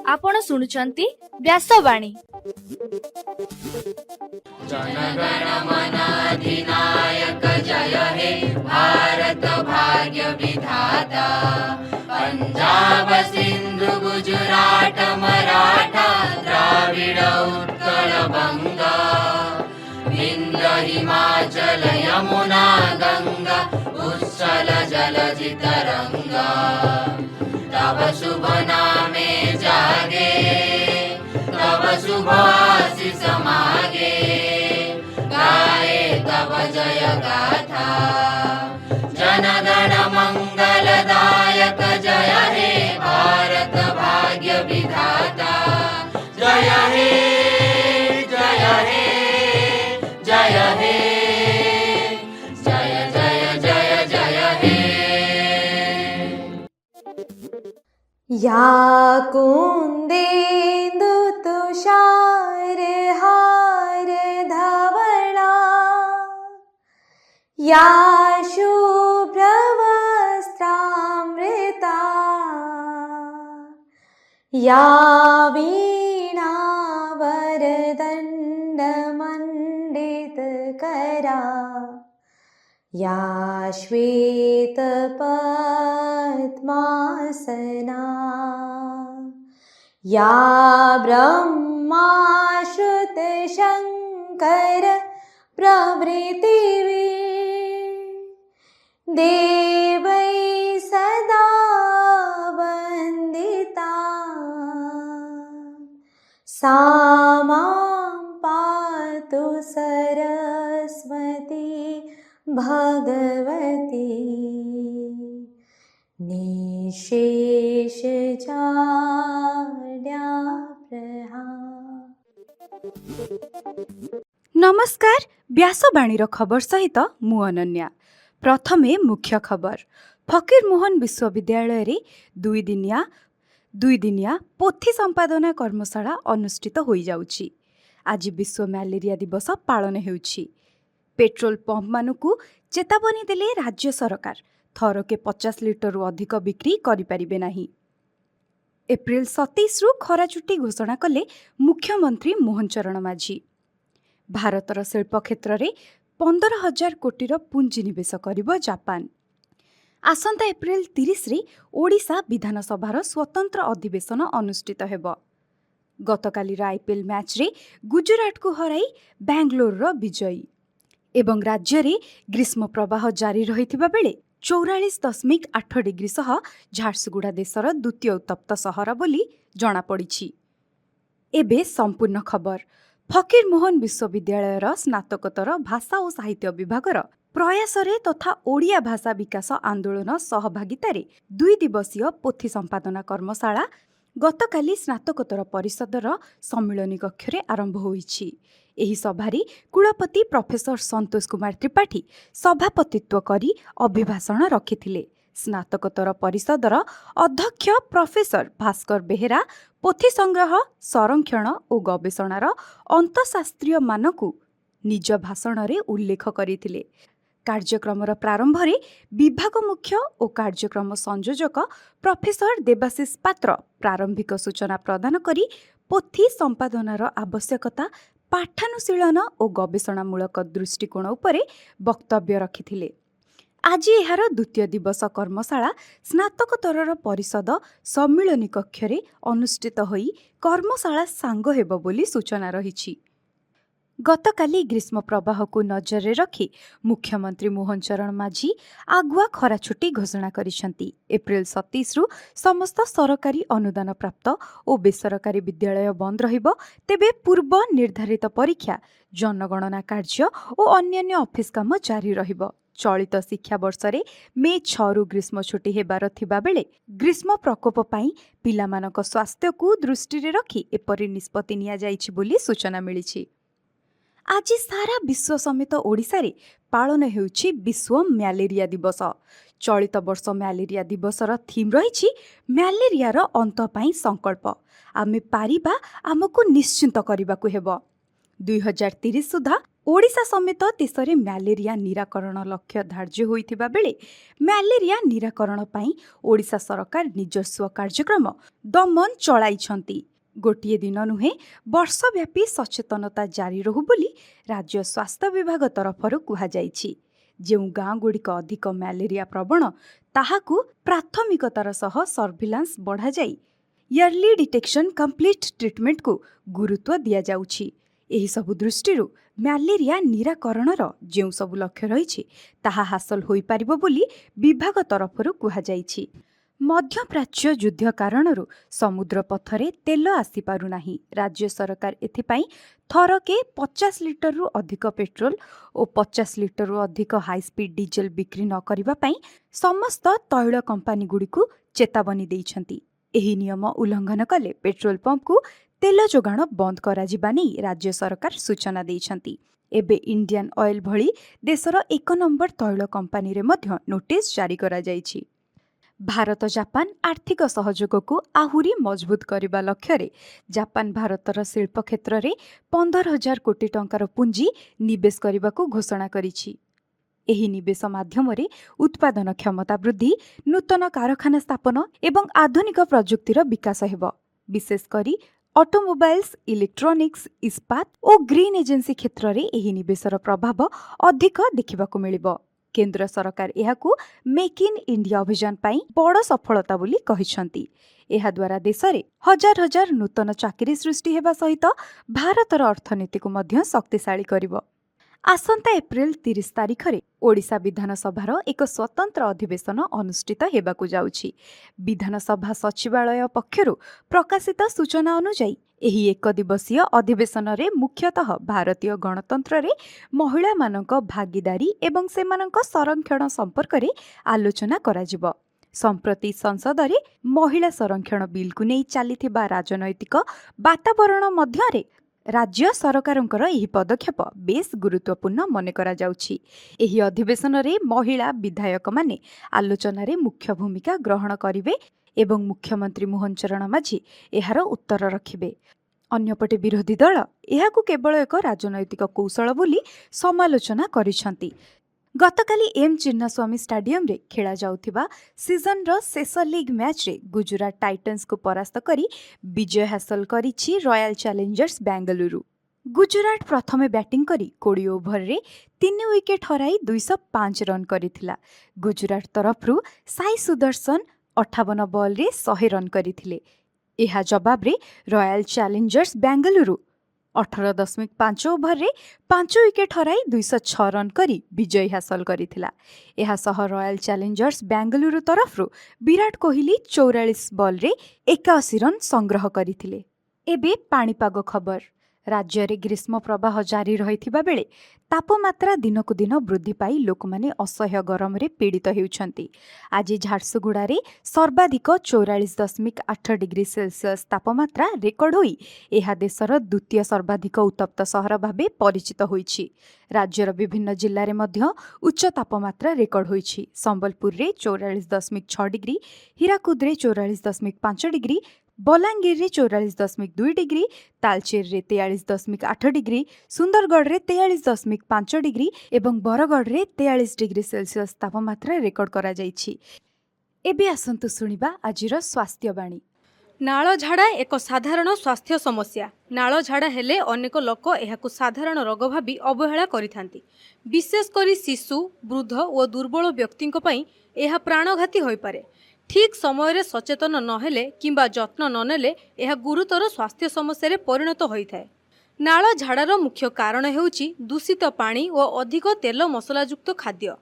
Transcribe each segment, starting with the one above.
आपण शुणुचंती व्यासवाणी। जनगण मन अधिनायक जय हे भारत भाग्य विधाता। पंजाब सिंधु गुजरात मराठा द्राविड उत्कल बंगा। विंध्य हिमाचल यमुना गंगा उच्चल जलधि तरंगा। तब शुभ नामे जागे तब शुभ आशीष मागे। गाए तब जय गाथा जनगण मंगलदायक जय हे भारत भाग्य विधाता। जय हे जय हे जय हे जय जय जय जय हे। या कुंदेन्दु तुषार हार धवला। या शुभ्र वस्त्रामृता। या वीणा वरदंड मंडित करा। या श्वेत पद्मासना। या ब्रह्माश्रुत शंकर प्रभृतिवी। देवै सदा वंदिता। सा मां पातु सरस्वती भगवती। निशेष नमस्कार, व्यासवाणीर खबर सहित मु अनन्या। प्रथमे मुख्य खबर। फकीरमोहन विश्वविद्यालय रे दुई दिनिया पोथी संपादना कर्मशाला अनुष्ठित होई जाउछि। आज विश्व मलेरिया दिवस पालन हेउछि। पेट्रोल पंप मानकु चेतावनी देले राज्य सरकार थरके 50 लिटर रु अधिक बिक्री करि परिबे नाही। एप्रिल 27 रु खरा छुट्टी घोषणा कले मुख्यमंत्री मोहन चरण माझी। भारतर शिल्प क्षेत्र में 15,000 कोटीर पुंजीनिवेश करिब जापान। आसंता एप्रिल 30 रे ओडिशा विधानसभार स्वतंत्र अधिवेशन अनुष्ठित हेब। गतकालीर आईपीएल मैच रे गुजरात को हराई बेंगलोर विजयी। एवं राज्य रे ग्रीष्म प्रवाह जारी रहिथिबा बेले 44.8 डिग्री सह झारसुगुड़ा देशर द्वितीय उत्तप्त सहर बोली जना पड़िछि। एबे संपूर्ण खबर। फकीरमोहन विश्वविद्यालयर स्नातकोत्तर भाषा और साहित्य विभागर प्रयासरे तथा ओडिया भाषा विकास आंदोलन सहभागितारे 2 दिवसीय पोथी संपादना कर्मशाला गतकाली स्नातकोत्तर परिषदर सम्मिलनी कक्षरे आरंभ होईछि। एही सभारी कुलपति प्रोफेसर संतोष कुमार त्रिपाठी सभापतित्व करी अभिभाषण रखिथिले। स्नातकोत्तर परिषदर अध्यक्ष प्रोफेसर भास्कर बेहेरा पोथी संग्रह संरक्षण और गवेषणार अंतशास्त्रीय मानकु निज भाषण रे उल्लेख करिथिले। कार्यक्रमर प्रारंभ रे विभाग मुख्य और कार्यक्रम संयोजक प्रोफेसर देवाशीष पात्र प्रारंभिक सूचना प्रदान करी पोथी संपादनार आवश्यकता, पाठानुशीलन और गवेषणामूलक दृष्टिकोण उपरे वक्तव्य रखिथिले। आज एहार द्वितीय दिवस कर्मशाला स्नातकोत्तर परिषद सम्मिलनी कक्षरे अनुष्ठित होई कर्मशाला सांग हेब बोली सूचना रहिछि। गतकाली ग्रीष्म प्रवाह को नजर रखी मुख्यमंत्री मोहन चरण माझी आगुआ खरा छुट्टी घोषणा करिसेंती। एप्रिल 27 रु समस्त सरकारी अनुदान प्राप्त और बेसरकारी विद्यालय बंद रहिबो। तेबे पूर्व निर्धारित परीक्षा, जनगणना कार्य और अन्यान्य ऑफिस काम जारी रहिबो। चलित शिक्षा वर्ष रे मे 6 रु ग्रीष्म छुट्टी हेबार थिबा बेले ग्रीष्म प्रकोप पई पिलामानक स्वास्थ्य को दृष्टि रे रखी एपरि निष्पत्ति निया जाइछि बोली सूचना मिलिछि। आज सारा विश्व समेत ओडिशा रे पालन हेउछि विश्व मलेरिया दिवस। चलित वर्ष मलेरिया दिवसर थीम रहिछि मलेरियार अंत पई संकल्प। आमे पारिबा आमको निश्चिंत करबाकू हेबो। 2030 सुधा ओडिशा समेत देशरे म्यालेरिया निराकरण लक्ष्य धार्य होइथिबा बेले म्यालेरिया निराकरण पई ओडिशा सरकार निजस्व कार्यक्रम दमन चलाइछंती। गोटिए दिन नुहे वर्षव्यापी सचेतनता जारी रहू बोली राज्य स्वास्थ्य विभाग तरफरु कुहा जाइछि। जेउ गाँ गुड़िक अधिक म्यालेरिया प्रवण ताहाकु प्राथमिकतार सह सर्भिलान्स बढ़ा जाई इयरली डिटेक्शन कंप्लीट ट्रीटमेंट को गुरुत्व दिया जाउछि। एही सबु दृष्टिरु म्यालेरिया निराकरणर जेउ सबु लक्ष्य रहिछि ताहा हासिल होई पारिबो बोली विभाग तरफरु कुहा जाइछि। मध्यप्राच्य युद्ध कारणरू समुद्र पथरे तेल आसी पारु नाही। राज्य सरकार एथिपाई थरके 50 लिटरु अधिक पेट्रोल और 50 लिटरु अधिक हाई स्पीड डीजेल बिक्री न करिबा पई समस्त तैल कंपनी गुड़िकु चेतावनी देइछंती। एही नियम उल्लंघन कले पेट्रोल पंप को तेल जोगाण बंद करा जिबा नै राज्य सरकार सूचना देइछंती। एबे इंडियन ऑयल भली देशर 1 नंबर तैल कंपनी रे मध्य नोटिस जारी करा जाइछि। भारत जापान आर्थिक सहयोग को आहुरी मजबूत करने लक्ष्य जापान भारतर शिल्प क्षेत्र में 15,000 कोटी टंकार पुंजी निवेश करने को घोषणा करिछि। एही निवेश माध्यम उत्पादन क्षमता वृद्धि, नूतन कारखाना स्थापन एवं आधुनिक प्रजुक्तिर विकास हेब। विशेषकर ऑटोमोबाइल्स, इलेक्ट्रॉनिक्स, इस्पात और ग्रीन एजेंसी क्षेत्र में एही निवेशर प्रभाव अधिक देखिबाकु मिलिबो। केंद्र सरकार एहाकु मेक इन इंडिया अभियान पाई बड़ सफलता बोली कहिसंती। एहा द्वारा देशरे हजार हजार नूतन चाकरी सृष्टि हेबा सहित भारतर अर्थनीति को मध्य शक्तिशाली करिवो। आसंता एप्रिल 30 तारिख रे ओडिशा विधानसभार एक स्वतंत्र अधिवेशन अनुष्ठित हेबाकु जाउछि। विधानसभा सचिवालय पक्षरु प्रकाशित सूचना अनुसार एही एक दिवसीय अधिवेशन रे मुख्यतः भारतीय गणतंत्र रे महिला मानक भागीदारी एवं सेमानक संरक्षण संपर्क रे आलोचना कराजिबो। संप्रति संसद रे महिला संरक्षण बिल को नै चलीथिबा राजनैतिक वातावरण मध्य रे राज्य सरकारंकर एही पदक्षेप बेस गुरुत्वपूर्ण मने करा जाउछि। एही अधिवेशन रे महिला विधायक माने आलोचना रे मुख्य भूमिका ग्रहण करिवे एवं मुख्यमंत्री मोहन चरण माझी एहार उत्तर रखिबे। अन्यपटे विरोधी दल एहाकु केवल एक राजनैतिक कौशल बोली समालोचना करिसंती। गतकाली एम चिन्नास्वामी स्टाडियम रे खेला जाउथिबा सीजन रो शेष लीग मैच रे गुजरात टाइटन्स को परास्त करी विजय हासिल करिछि रॉयल चैलेंजर्स बेंगलुरु। गुजरात प्रथमे बैटिंग करी 20 ओभर रे 3 विकेट हराई 205 रन करिथिला। गुजरात तरफरु साई सुदर्शन 58 बॉल रे 100 रन करिथिले। एहा जवाब रे रॉयल चैलेंजर्स बेंगलुरु 18.5 ओभर रे 5 विकेट हराई 206 रन करी विजय हासिल करिथिला। एहा सह रॉयल चैलेंजर्स बेंगलुरु तरफरु विराट कोहली 44 बॉल रे 81 रन संग्रह करिथिले। एबे पाणीपाग खबर। राज्य रे ग्रीष्म प्रवाह जारी रहिथिबा बेले तापमात्रा दिनकु दिन वृद्धि पाई लोकमाने असह्य गरम रे पीड़ित हेउछंती। आज झारसुगुड़ा रे सर्वाधिक 44.8 डिग्री सेल्सियस तापमात्रा रेकर्ड होई एहा देशर द्वितीय सर्वाधिक उत्तप्त सहर भाबे परिचित होईछि। राज्यर विभिन्न जिल्ला रे मध्य उच्च तापमात्रा रेकर्ड होईछि। संबलपुर रे 44.6 डिग्री, हीराकुद रे 44.5 डिग्री, बलांगीर रे 44.2 डिग्री, तालचेर रे 43.8 डिग्री, सुंदरगढ़ रे 43.5 डिग्री एवं बरगढ़ रे 43 डिग्री सेल्सियस तापमात्रा रेकर्ड करा जाइछि। एबे आसंतु सुनिबा आजिर स्वास्थ्यवाणी। नाଳ ଝାଡ଼ା ଏକ ସାଧାରଣ ସ୍ୱାସ୍ଥ୍ୟ ସମସ୍ୟା। ନାଳ ଝାଡ଼ା ହେଲେ ଅନେକ ଲୋକ ଏହାକୁ ସାଧାରଣ ରୋଗ ଭାବି ଅବହେଳା କରିଥାନ୍ତି। ବିଶେଷ କରି ଶିଶୁ, ବୃଦ୍ଧ ଓ ଦୁର୍ବଳ ବ୍ୟକ୍ତିଙ୍କ ପାଇଁ ଏହା ପ୍ରାଣଘାତୀ ହୋଇପାରେ। ଠିକ୍ ସମୟରେ ସଚେତନ ନହେଲେ କିମ୍ବା ଯତ୍ନ ନନେଲେ ଏହା ଗୁରୁତର ସ୍ୱାସ୍ଥ୍ୟ ସମସ୍ୟାରେ ପରିଣତ ହୋଇଥାଏ। ନାଳ ଝାଡ଼ାର ମୁଖ୍ୟ କାରଣ ହେଉଛି ଦୂଷିତ ପାଣି ଓ ଅଧିକ ତେଲ ମସଲାଯୁକ୍ତ ଖାଦ୍ୟ।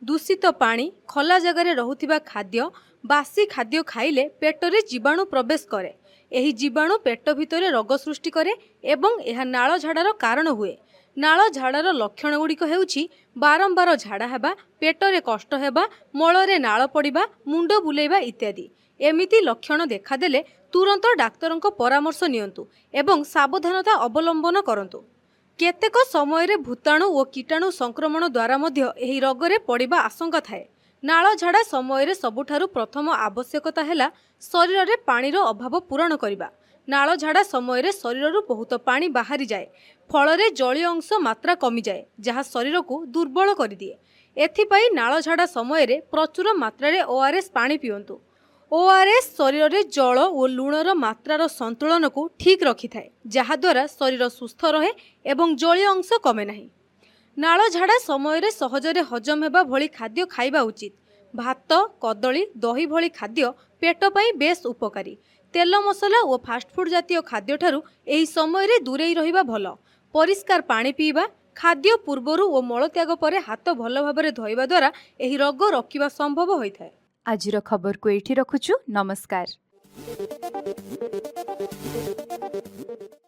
ଦୂଷିତ ପାଣି, ଖୋଲା ଜାଗାରେ ରହୁଥିବା ଖାଦ୍ୟ, ବାସି ଖାଦ୍ୟ ଖାଇଲେ ପେଟରେ ଜୀବାଣୁ ପ୍ରବେଶ କରେ। ଏହି ଜୀବାଣୁ ପେଟ ଭିତରେ ରୋଗ ସୃଷ୍ଟି କରେ ଏବଂ ଏହା ନାଳ ଝାଡ଼ାର କାରଣ ହୁଏ। ନାଳ ଝାଡ଼ାର ଲକ୍ଷଣ ଗୁଡ଼ିକ ହେଉଛି ବାରମ୍ବାର ଝାଡ଼ା ହେବା, ପେଟରେ କଷ୍ଟ ହେବା, ମଳରେ ନାଳ ପଡ଼ିବା, ମୁଣ୍ଡ ବୁଲେଇବା ଇତ୍ୟାଦି। ଏମିତି ଲକ୍ଷଣ ଦେଖାଦେଲେ ତୁରନ୍ତ ଡାକ୍ତରଙ୍କ ପରାମର୍ଶ ନିଅନ୍ତୁ ଏବଂ ସାବଧାନତା ଅବଲମ୍ବନ କରନ୍ତୁ। କେତେକ ସମୟରେ ଭୂତାଣୁ ଓ କୀଟାଣୁ ସଂକ୍ରମଣ ଦ୍ୱାରା ମଧ୍ୟ ଏହି ରୋଗରେ ପଡ଼ିବା ଆଶଙ୍କା ଥାଏ। ନାଳ ଝାଡ଼ା ସମୟରେ ସବୁଠାରୁ ପ୍ରଥମ ଆବଶ୍ୟକତା ହେଲା ଶରୀରରେ ପାଣିର ଅଭାବ ପୂରଣ କରିବା। नाळ झाड़ा समय शरीर बहुत पानी बाहरी जाए फल जलीय अंश मात्रा कमी जाए जहाँ शरीर को दुर्बल कर दिए। एथिपाई नाळ झाड़ा समय प्रचुर मात्रा ओआरएस पानी पियंतु। ओआरएस शरीर में जल और लुणर मात्रार संतुलन को ठीक रखि थाए जहाद्वारा शरीर सुस्थ रहे एवं जलीय अंश कमे नहीं। नाळ झाड़ा समय सहजरे हजम हेबा भली खाद्य खाइबा उचित। भात कदली दही भली खाद्य पेट पाई बेस उपकारी। तेल मसला और फास्टफुड जातीय खाद्य ठारू एही समय दूरेई रहिबा भल। परिष्कार पानी पीबा खाद्य पूर्वरु और मलत्याग पर हाथ भल भाव धोइबा द्वारा एही रोग रोकिबा संभव होइथाय। आजिर खबर को एठी रखुछु। नमस्कार।